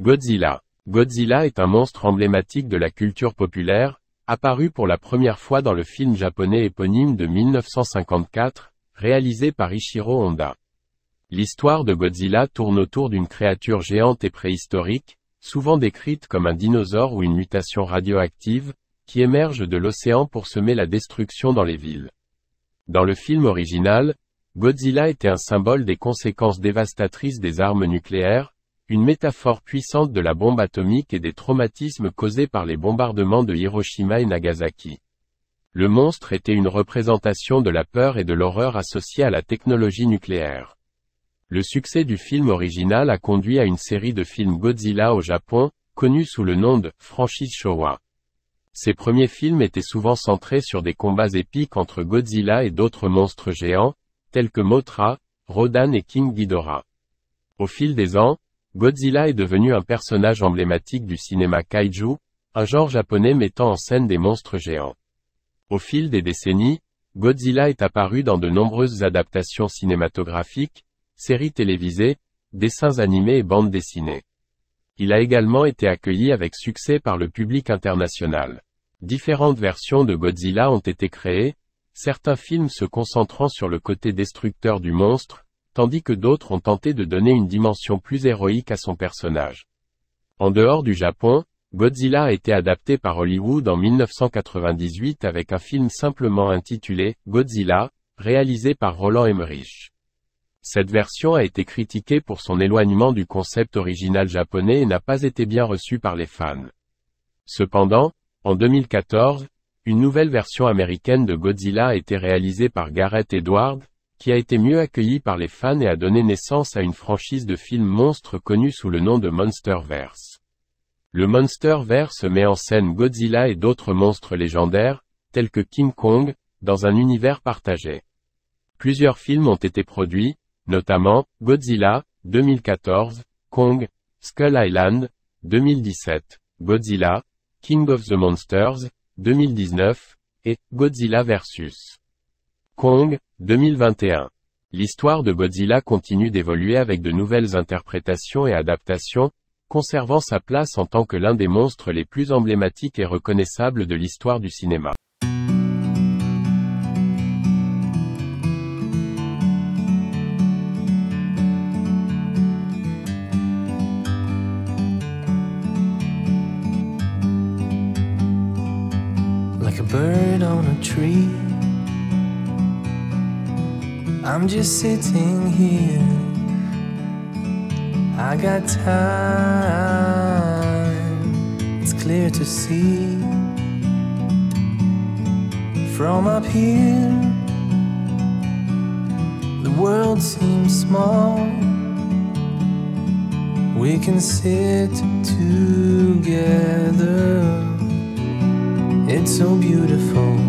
Godzilla. Godzilla est un monstre emblématique de la culture populaire, apparu pour la première fois dans le film japonais éponyme de 1954, réalisé par Ishiro Honda. L'histoire de Godzilla tourne autour d'une créature géante et préhistorique, souvent décrite comme un dinosaure ou une mutation radioactive, qui émerge de l'océan pour semer la destruction dans les villes. Dans le film original, Godzilla était un symbole des conséquences dévastatrices des armes nucléaires, une métaphore puissante de la bombe atomique et des traumatismes causés par les bombardements de Hiroshima et Nagasaki. Le monstre était une représentation de la peur et de l'horreur associée à la technologie nucléaire. Le succès du film original a conduit à une série de films Godzilla au Japon, connue sous le nom de franchise Showa. Ces premiers films étaient souvent centrés sur des combats épiques entre Godzilla et d'autres monstres géants, tels que Mothra, Rodan et King Ghidorah. Au fil des ans, Godzilla est devenu un personnage emblématique du cinéma kaiju, un genre japonais mettant en scène des monstres géants. Au fil des décennies, Godzilla est apparu dans de nombreuses adaptations cinématographiques, séries télévisées, dessins animés et bandes dessinées. Il a également été accueilli avec succès par le public international. Différentes versions de Godzilla ont été créées, certains films se concentrant sur le côté destructeur du monstre, tandis que d'autres ont tenté de donner une dimension plus héroïque à son personnage. En dehors du Japon, Godzilla a été adapté par Hollywood en 1998 avec un film simplement intitulé « Godzilla », réalisé par Roland Emmerich. Cette version a été critiquée pour son éloignement du concept original japonais et n'a pas été bien reçue par les fans. Cependant, en 2014, une nouvelle version américaine de Godzilla a été réalisée par Gareth Edwards, qui a été mieux accueillie par les fans et a donné naissance à une franchise de films monstres connue sous le nom de Monsterverse. Le Monsterverse met en scène Godzilla et d'autres monstres légendaires, tels que King Kong, dans un univers partagé. Plusieurs films ont été produits, notamment Godzilla, 2014, Kong, Skull Island, 2017, Godzilla, King of the Monsters, 2019, et Godzilla vs. Kong, 2021. L'histoire de Godzilla continue d'évoluer avec de nouvelles interprétations et adaptations, conservant sa place en tant que l'un des monstres les plus emblématiques et reconnaissables de l'histoire du cinéma. Like a bird on a tree, I'm just sitting here. I got time, it's clear to see. From up here, the world seems small. We can sit together. It's so beautiful.